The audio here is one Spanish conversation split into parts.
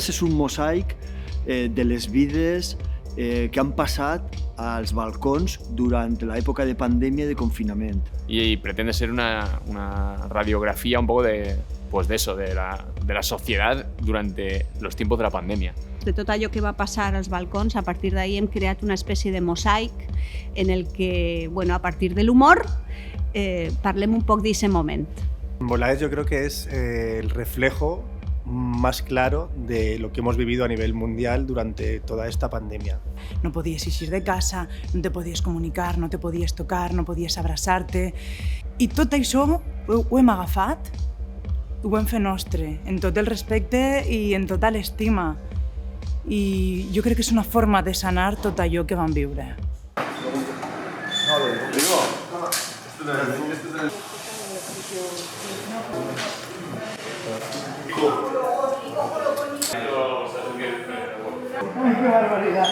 Volades és un mosaic de les vides que han passat als balcons durant l'època de pandèmia i de confinament. Y pretende ser una radiografía un poco de eso, de la sociedad durante los tiempos de la pandemia. De tot allò que va passar als balcons, a partir d'ahí hem creat una espècie de mosaic en el que, bueno, a partir de l'humor, parlem un poc d'aquest moment. Volades yo creo que es el reflejo más claro de lo que hemos vivido a nivel mundial durante toda esta pandemia. No podies eixir de casa, no te podies comunicar, no te podies tocar, no podies abraçar-te. I tot això ho hem agafat, ho hem fet nostre, en tot el respecte i en tota l'estima. I jo crec que és una forma de sanar tot allò que vam viure. ¡Ay, qué barbaridad!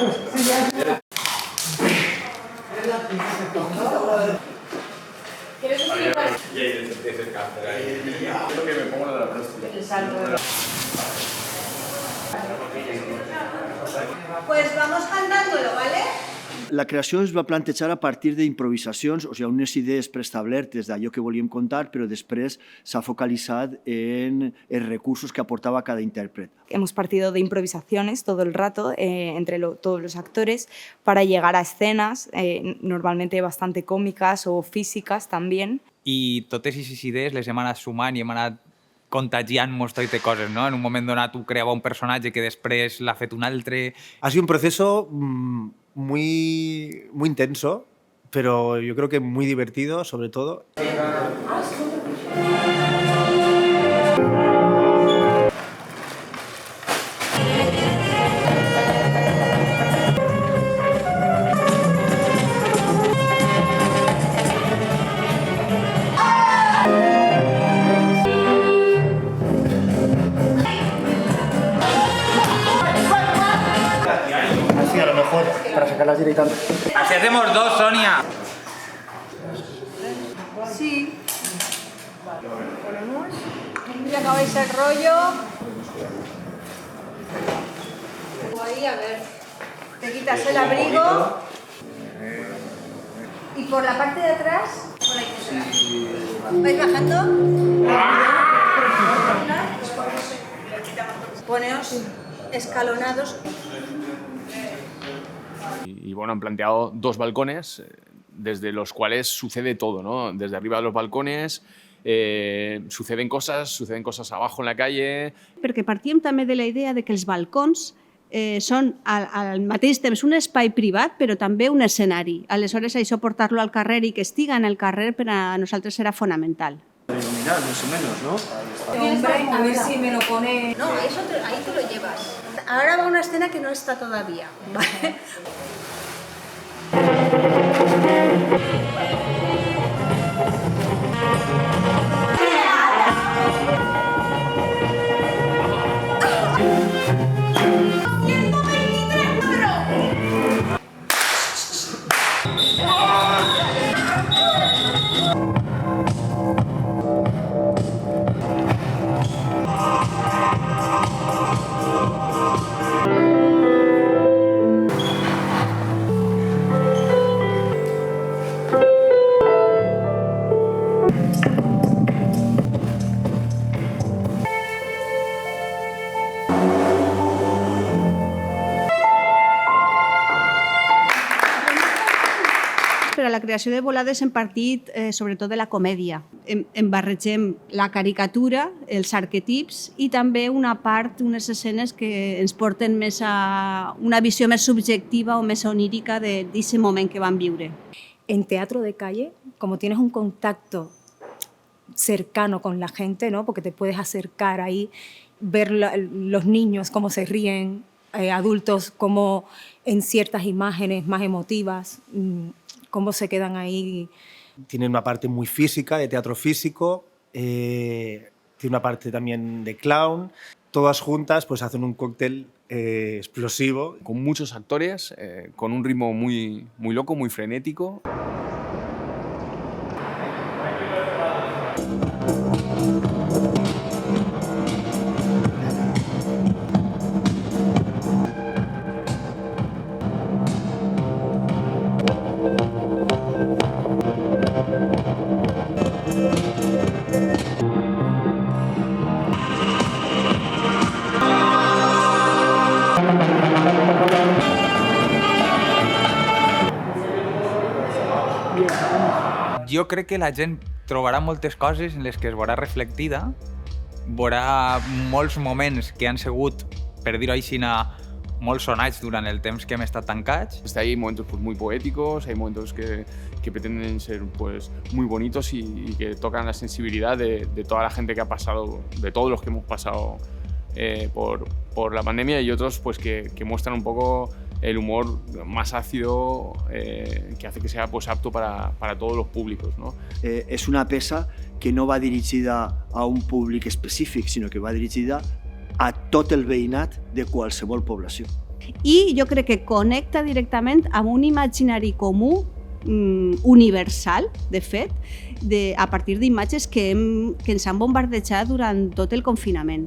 ¿Quieres explicar? Y ahí desde el cáncer, ahí. Creo que me pongo la de la próstata. El salto. Pues vamos cantándolo, ¿vale? La creació es va plantejar a partir d'improvisacions, o sigui, unes idees preestablertes d'allò que volíem contar, però després s'ha focalitzat en els recursos que aportava cada intèrpret. Hemos partido de improvisaciones todo el rato entre todos los actores para llegar a escenas normalmente bastante cómicas o físicas también. I totes aquestes idees les hem anat sumant i hem anat contagiant-nos totes coses, no? En un moment donat tu creava un personatge que després l'ha fet un altre. Ha sido un proceso muy intenso, pero yo creo que muy divertido, sobre todo. Así a lo mejor, para sacarlas directamente. Así hacemos dos, Sonia. Sí. Ponemos. Y acabáis el rollo. Ahí, a ver. Te quitas el abrigo. Y por la parte de atrás, por ahí que será. ¿Vais bajando? Poneos escalonados. Y bueno, han planteado dos balcones desde los cuales sucede todo, ¿no? Desde arriba de los balcones suceden cosas abajo en la calle. Perquè partíem també de la idea de que els balcons són al mateix temps un espai privat però també un escenari. Aleshores, això portar-lo al carrer i que estiga en el carrer per a nosaltres era fonamental. Iluminar, más o menos, ¿no? Hombre, a ver si me lo pone... No, eso ahí te lo llevas. Ahora va una escena que no está todavía, ¿vale? Per a la creació de Volades hem partit sobretot de la comèdia. Barregem la caricatura, els arquetips i també una part, unes escenes que ens porten més a una visió més subjectiva o més onírica d'aquest moment que vam viure. En teatro de calle, como tienes un contacto cercano con la gente, ¿no? Porque te puedes acercar ahí, ver los niños cómo se ríen, adultos cómo en ciertas imágenes más emotivas, cómo se quedan ahí. Tiene una parte muy física, de teatro físico, tiene una parte también de clown. Todas juntas pues hacen un cóctel explosivo. Con muchos actores, con un ritmo muy loco, muy frenético. jo crec que la gent trobarà moltes coses en les que es veurà reflectida, veurà molts moments que han sigut, per dir-ho així, molt sonats durant el temps que hem estat tancats. Hay momentos pues, muy poéticos, hay momentos que pretenden ser pues, muy bonitos y que tocan la sensibilidad de toda la gente que ha pasado, de todos los que hemos pasado por la pandemia, y otros pues, que muestran un poco el humor más ácido que hace que sea pues, apto para todos los públicos, no? És una peça que no va dirigida a un públic específic, sinó que va dirigida a tot el veïnat de qualsevol població. I jo crec que connecta directament amb un imaginari comú universal, de fet, a partir d'imatges que ens han bombardejat durant tot el confinament.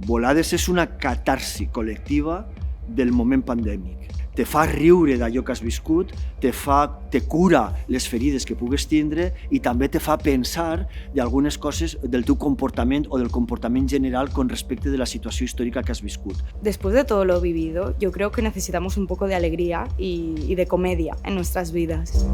Volades és una catarsi col·lectiva del moment pandèmic. Te fa riure d'allò que has viscut, te cura les ferides que pugues tindre i també te fa pensar d'algunes coses del teu comportament o del comportament general con respecte de la situació històrica que has viscut. Después de todo lo vivido, yo creo que necesitamos un poco de alegría y de comedia en nuestras vidas.